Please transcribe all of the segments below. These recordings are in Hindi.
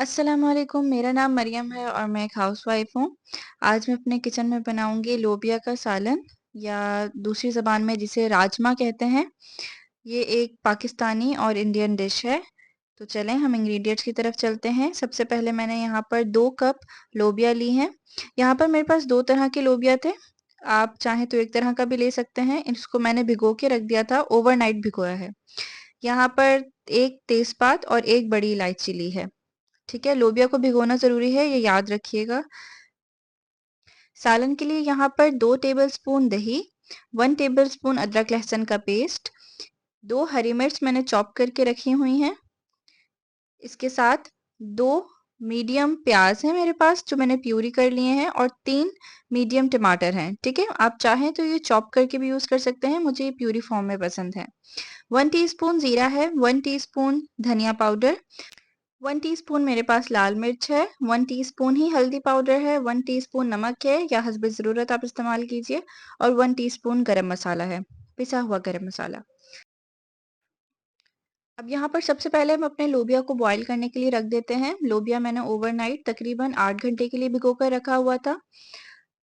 अस्सलामुअलैकुम, मेरा नाम मरियम है और मैं एक हाउसवाइफ हूँ। आज मैं अपने किचन में बनाऊँगी लोबिया का सालन या दूसरी ज़बान में जिसे राजमा कहते हैं। ये एक पाकिस्तानी और इंडियन डिश है। तो चलें हम इंग्रीडिएंट्स की तरफ चलते हैं। सबसे पहले मैंने यहाँ पर 2 कप लोबिया ली हैं। यहाँ पर मेरे पास 2 तरह के लोबिया थे। आप चाहें तो एक तरह का भी ले सकते हैं। इसको मैंने भिगो के रख दिया था, ओवरनाइट भिगोया है। यहाँ पर 1 तेज़पात और 1 बड़ी इलायची ली है। ठीक है, लोबिया को भिगोना ज़रूरी है, ये याद रखिएगा। सालन के लिए यहाँ पर 2 टेबलस्पून दही, 1 टेबलस्पून अदरक लहसुन का पेस्ट, 2 हरी मिर्च मैंने चॉप करके रखी हुई हैं। इसके साथ 2 मीडियम प्याज हैं मेरे पास जो मैंने प्यूरी कर लिए हैं और 3 मीडियम टमाटर हैं। ठीक है, आप चाहें तो ये चॉप करके भी यूज़ कर सकते हैं, मुझे ये प्यूरी फॉर्म में पसंद है। 1 टीस्पून ज़ीरा है, 1 टीस्पून धनिया पाउडर, 1 टीस्पून मेरे पास लाल मिर्च है, 1 टीस्पून ही हल्दी पाउडर है, 1 टीस्पून नमक है या हस्ब ज़रूरत आप इस्तेमाल कीजिए और 1 टीस्पून गरम मसाला है, पिसा हुआ गरम मसाला। अब यहाँ पर सबसे पहले हम अपने लोबिया को बॉईल करने के लिए रख देते हैं। लोबिया मैंने ओवरनाइट तकरीबन 8 घंटे के लिए भिगो कर रखा हुआ था।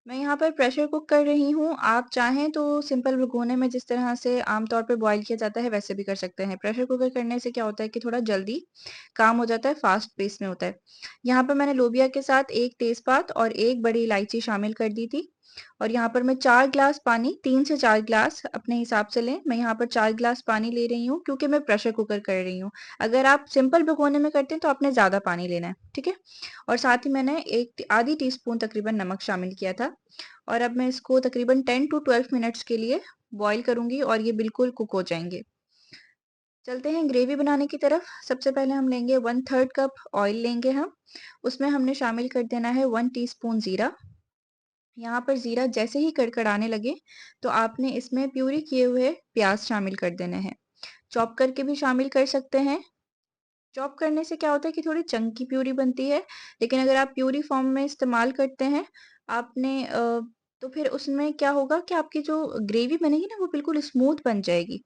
मैं यहाँ पर प्रेशर कुक कर रही हूँ। आप चाहें तो सिंपल भगोने में जिस तरह से आमतौर पर बॉईल किया जाता है वैसे भी कर सकते हैं। प्रेशर कुकर करने से क्या होता है कि थोड़ा जल्दी काम हो जाता है, फास्ट पेस में होता है। यहाँ पर मैंने लोबिया के साथ 1 तेज़पात और 1 बड़ी इलायची शामिल कर दी थी और यहाँ पर मैं 4 ग्लास पानी 3 से 4 ग्लास अपने हिसाब से लें। मैं यहाँ पर 4 ग्लास पानी ले रही हूँ क्योंकि मैं प्रेशर कुकर कर रही हूँ। अगर आप सिंपल भगोने में करते हैं तो आपने ज़्यादा पानी लेना है, ठीक है? और साथ ही मैंने एक आधी टीस्पून तकरीबन नमक शामिल किया था और अब मैं इसको तकरीबन 10 टू 12 मिनट्स के लिए बॉईल करूँगी और ये बिल्कुल कुक हो जाएँगे। चलते हैं ग्रेवी बनाने की तरफ। सबसे पहले हम लेंगे 1/3 कप ऑयल लेंगे हम। उसमें हमने शामिल कर देना है 1 टीस्पून ज़ीरा। यहाँ पर ज़ीरा जैसे ही कड़कड़ाने लगे तो आपने इसमें प्यूरी किए हुए प्याज शामिल कर देने हैं। चॉप करके भी शामिल कर सकते हैं। चॉप करने से क्या होता है कि थोड़ी चंकी प्यूरी बनती है, लेकिन अगर आप प्यूरी फॉर्म में इस्तेमाल करते हैं आपने तो फिर उसमें क्या होगा कि आपकी जो ग्रेवी बनेगी ना वो बिल्कुल स्मूथ बन जाएगी।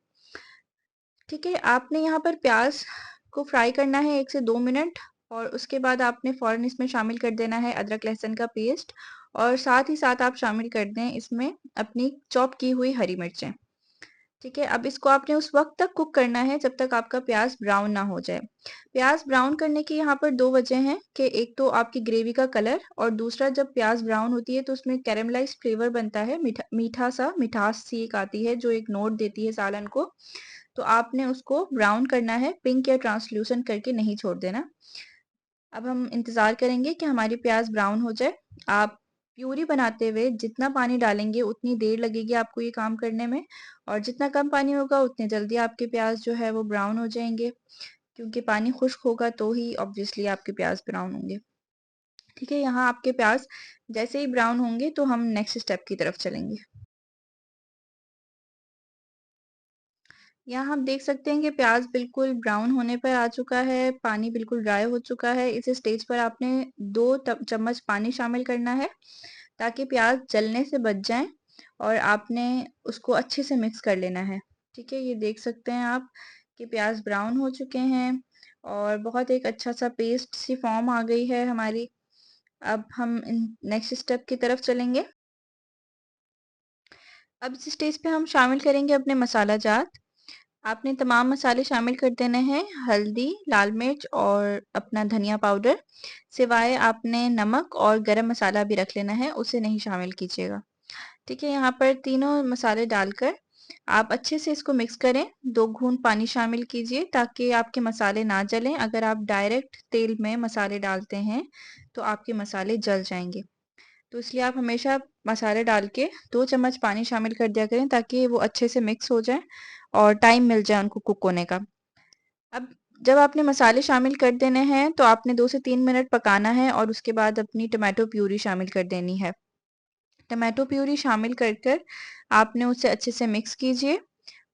ठीक है, आपने यहाँ पर प्याज को फ्राई करना है 1 से 2 मिनट और उसके बाद आपने फ़ौरन इसमें शामिल कर देना है अदरक लहसुन का पेस्ट और साथ ही साथ आप शामिल कर दें इसमें अपनी चॉप की हुई हरी मिर्चें। ठीक है, अब इसको आपने उस वक़्त तक कुक करना है जब तक आपका प्याज़ ब्राउन ना हो जाए। प्याज़ ब्राउन करने की यहाँ पर 2 वजह हैं कि एक तो आपकी ग्रेवी का कलर और दूसरा जब प्याज़ ब्राउन होती है तो उसमें कैरेमलाइज़्ड फ्लेवर बनता है, मीठा-सा मिठास सी एक आती है जो एक नोट देती है सालन को। तो आपने उसको ब्राउन करना है, पिंक या ट्रांसल्यूसेंट करके नहीं छोड़ देना। अब हम इंतज़ार करेंगे कि हमारी प्याज़ ब्राउन हो जाए। आप प्यूरी बनाते हुए जितना पानी डालेंगे उतनी देर लगेगी आपको ये काम करने में और जितना कम पानी होगा उतनी जल्दी आपके प्याज़ जो है वो ब्राउन हो जाएँगे, क्योंकि पानी खुश्क होगा तो ही ऑब्वियसली आपके प्याज़ ब्राउन होंगे। ठीक है, यहाँ आपके प्याज़ जैसे ही ब्राउन होंगे तो हम नेक्स्ट स्टेप की तरफ चलेंगे। यहाँ हम देख सकते हैं कि प्याज बिल्कुल ब्राउन होने पर आ चुका है, पानी बिल्कुल ड्राई हो चुका है। इस स्टेज पर आपने 2 चम्मच पानी शामिल करना है ताकि प्याज जलने से बच जाएं और आपने उसको अच्छे से मिक्स कर लेना है। ठीक है, ये देख सकते हैं आप कि प्याज ब्राउन हो चुके हैं और बहुत एक अच्छा सा पेस्ट सी फॉर्म आ गई है हमारी। अब हम नेक्स्ट स्टेप की तरफ चलेंगे। अब इस स्टेज पे हम शामिल करेंगे अपने मसाला जात। आपने तमाम मसाले शामिल कर देने हैं, हल्दी, लाल मिर्च और अपना धनिया पाउडर। सिवाय आपने नमक और गरम मसाला भी रख लेना है, उसे नहीं शामिल कीजिएगा। ठीक है, यहाँ पर तीनों मसाले डालकर आप अच्छे से इसको मिक्स करें। 2 घूंट पानी शामिल कीजिए ताकि आपके मसाले ना जलें। अगर आप डायरेक्ट तेल में मसाले डालते हैं तो आपके मसाले जल जाएंगे। तो इसलिए आप हमेशा मसाले डाल के 2 चम्मच पानी शामिल कर दिया करें ताकि वो अच्छे से मिक्स हो जाएँ और टाइम मिल जाए उनको कुक होने का। अब जब आपने मसाले शामिल कर देने हैं तो आपने 2 से 3 मिनट पकाना है और उसके बाद अपनी टोमेटो प्यूरी शामिल कर देनी है। टोमेटो प्यूरी शामिल कर आपने उसे अच्छे से मिक्स कीजिए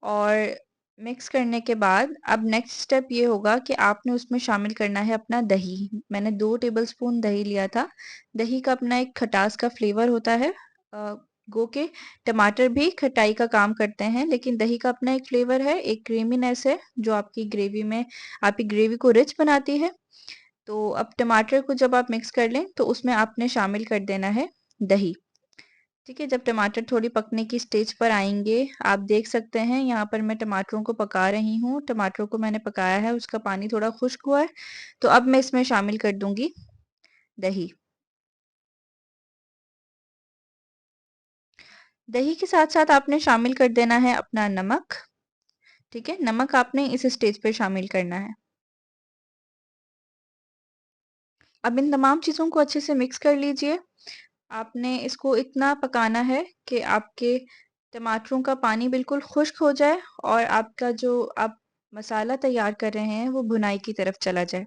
और मिक्स करने के बाद अब नेक्स्ट स्टेप ये होगा कि आपने उसमें शामिल करना है अपना दही। मैंने 2 टेबलस्पून दही लिया था। दही का अपना एक खटास का फ्लेवर होता है। गो के टमाटर भी खटाई का काम करते हैं, लेकिन दही का अपना एक फ्लेवर है, एक क्रीमीनेस है जो आपकी ग्रेवी को रिच बनाती है। तो अब टमाटर को जब आप मिक्स कर लें तो उसमें आपने शामिल कर देना है दही। ठीक है, जब टमाटर थोड़ी पकने की स्टेज पर आएँगे, आप देख सकते हैं यहाँ पर मैं टमाटरों को पका रही हूँ। टमाटरों को मैंने पकाया है, उसका पानी थोड़ा खुश्क हुआ है, तो अब मैं इसमें शामिल कर दूँगी दही। दही के साथ-साथ आपने शामिल कर देना है अपना नमक, ठीक है? नमक आपने इस स्टेज पे शामिल करना है। अब इन तमाम चीज़ों को अच्छे से मिक्स कर लीजिए। आपने इसको इतना पकाना है कि आपके टमाटरों का पानी बिल्कुल खुश्क हो जाए और आपका जो आप मसाला तैयार कर रहे हैं वो भुनाई की तरफ चला जाए।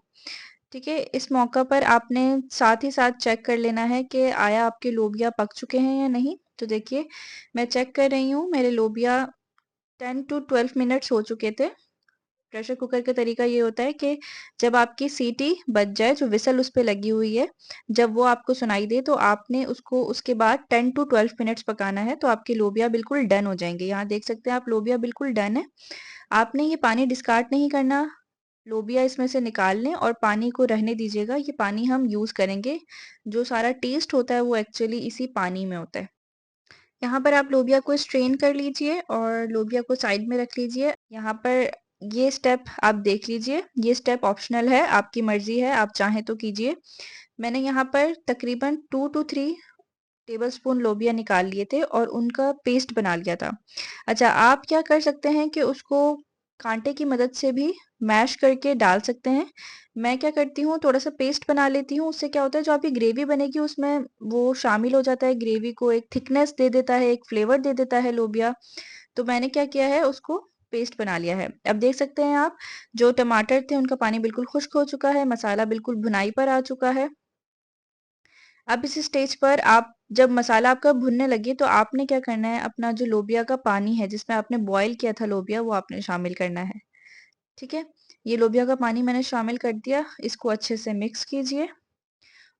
ठीक है? इस मौका पर आपने साथ ही साथ चेक कर लेना है कि आया आपके लोबिया पक चुके हैं या नहीं। तो देखिए मैं चेक कर रही हूँ, मेरे लोबिया 10 टू 12 मिनट्स हो चुके थे। प्रेशर कुकर का तरीका ये होता है कि जब आपकी सीटी बज जाए, जो विसल उस पे लगी हुई है, जब वो आपको सुनाई दे तो आपने उसको उसके बाद 10 टू 12 मिनट्स पकाना है, तो आपके लोबिया बिल्कुल डन हो जाएँगे। यहाँ देख सकते हैं आप लोबिया बिल्कुल डन है। आपने ये पानी डिस्कार्ड नहीं करना, लोबिया इसमें से निकाल लें और पानी को रहने दीजिएगा, ये पानी हम यूज़ करेंगे। जो सारा टेस्ट होता है वो एक्चुअली इसी पानी में होता है। यहाँ पर आप लोबिया को स्ट्रेन कर लीजिए और लोबिया को साइड में रख लीजिए। यहाँ पर ये स्टेप आप देख लीजिए, ये स्टेप ऑप्शनल है, आपकी मर्ज़ी है, आप चाहें तो कीजिए। मैंने यहाँ पर तकरीबन 2 टू 3 टेबलस्पून लोबिया निकाल लिए थे और उनका पेस्ट बना लिया था। अच्छा, आप क्या कर सकते हैं कि उसको काँटे की मदद से भी मैश करके डाल सकते हैं। मैं क्या करती हूँ, थोड़ा-सा पेस्ट बना लेती हूँ, उससे क्या होता है जो आपकी ग्रेवी बनेगी उसमें वो शामिल हो जाता है, ग्रेवी को एक थिकनेस दे देता है, एक फ्लेवर दे देता है लोबिया। तो मैंने क्या किया है, उसको पेस्ट बना लिया है। अब देख सकते हैं आप, जो टमाटर थे उनका पानी बिल्कुल खुश्क हो चुका है, मसाला बिल्कुल भुनाई पर आ चुका है। अब इस स्टेज पर आप जब मसाला आपका भुनने लगे तो आपने क्या करना है, अपना जो लोबिया का पानी है जिसमें आपने बॉयल किया था लोबिया, वो आपने शामिल करना है। ठीक है? ये लोबिया का पानी मैंने शामिल कर दिया, इसको अच्छे से मिक्स कीजिए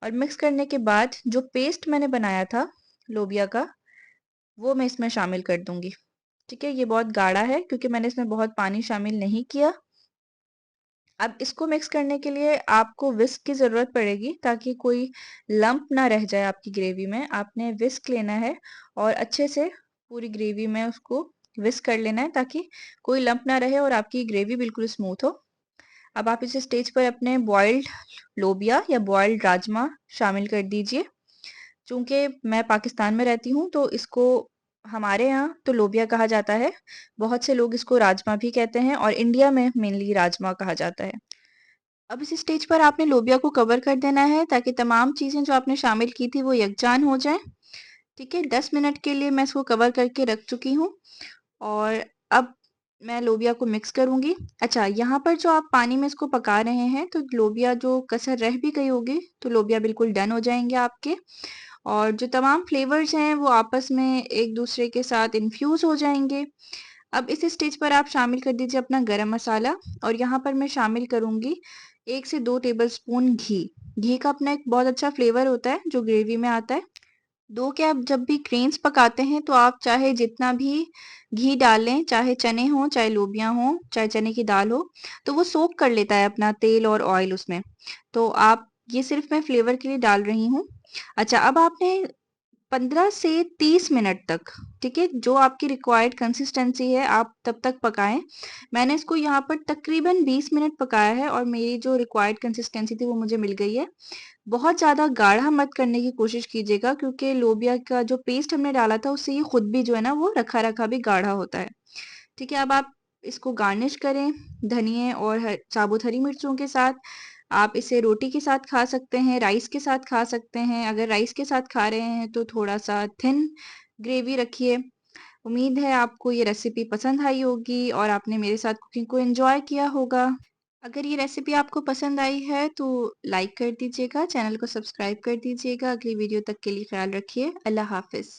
और मिक्स करने के बाद जो पेस्ट मैंने बनाया था लोबिया का, वो मैं इसमें शामिल कर दूँगी। ठीक है? ये बहुत गाढ़ा है क्योंकि मैंने इसमें बहुत पानी शामिल नहीं किया। अब इसको मिक्स करने के लिए आपको विस्क की ज़रूरत पड़ेगी ताकि कोई लम्प ना रह जाए आपकी ग्रेवी में। आपने विस्क लेना है और अच्छे से पूरी ग्रेवी में उसको विस्क कर लेना है ताकि कोई लम्प ना रहे और आपकी ग्रेवी बिल्कुल स्मूथ हो। अब आप इस स्टेज पर अपने बॉइल्ड लोबिया या बॉइल्ड राजमा शामिल कर दीजिए। चूँकि मैं पाकिस्तान में रहती हूँ तो इसको हमारे यहाँ तो लोबिया कहा जाता है। बहुत से लोग इसको राजमा भी कहते हैं और इंडिया में मेनली राजमा कहा जाता है। अब इस स्टेज पर आपने लोबिया को कवर कर देना है ताकि तमाम चीज़ें जो आपने शामिल की थी वो यकजान हो जाएँ। ठीक है? 10 मिनट के लिए मैं इसको कवर करके रख चुकी हूँ और अब मैं लोबिया को मिक्स करूँगी। अच्छा, यहाँ पर जो आप पानी में इसको पका रहे हैं तो लोबिया जो कसर रह भी गई होगी तो लोबिया बिल्कुल डन हो जाएँगे आपके और जो तमाम फ्लेवर्स हैं वो आपस में एक-दूसरे के साथ इन्फ्यूज़ हो जाएँगे। अब इस स्टेज पर आप शामिल कर दीजिए अपना गरम मसाला और यहाँ पर मैं शामिल करूँगी 1 से 2 टेबलस्पून घी। घी का अपना एक बहुत अच्छा फ्लेवर होता है जो ग्रेवी में आता है। 2 के आप जब भी ग्रेन्स पकाते हैं तो आप चाहे जितना भी घी डालें, चाहे चने हों, चाहे लोबिया हों, चाहे चने की दाल हो, तो वो सोक कर लेता है अपना तेल और ऑयल उसमें। तो आप ये सिर्फ़ मैं फ्लेवर के लिए डाल रही हूँ। अच्छा, अब आपने 15 से 30 मिनट तक, ठीक है? जो आपकी रिक्वायर्ड कंसिस्टेंसी है, आप तब तक पकाएँ। मैंने इसको यहाँ पर तकरीबन 20 मिनट पकाया है और मेरी जो रिक्वायर्ड कंसिस्टेंसी थी, वो मुझे मिल गई है। बहुत ज़्यादा गाढ़ा मत करने की कोशिश कीजिएगा क्योंकि लोबिया का जो पेस्ट हमने डाला था, उससे ये खुद भी जो है ना, वो रखा-रखा भी गाढ़ा होता है। ठीक है? अब आप इसको गार्निश करें धनिये और साबुत हरी मिर्चों के साथ। आप इसे रोटी के साथ खा सकते हैं, राइस के साथ खा सकते हैं। अगर राइस के साथ खा रहे हैं तो थोड़ा-सा थिन ग्रेवी रखिए। उम्मीद है आपको ये रेसिपी पसंद आई होगी और आपने मेरे साथ कुकिंग को एन्जॉय किया होगा। अगर ये रेसिपी आपको पसंद आई है तो लाइक कर दीजिएगा, चैनल को सब्सक्राइब कर दीजिएगा। अगली वीडियो तक के लिए ख़्याल रखिए। अल्लाह हाफ़िज़।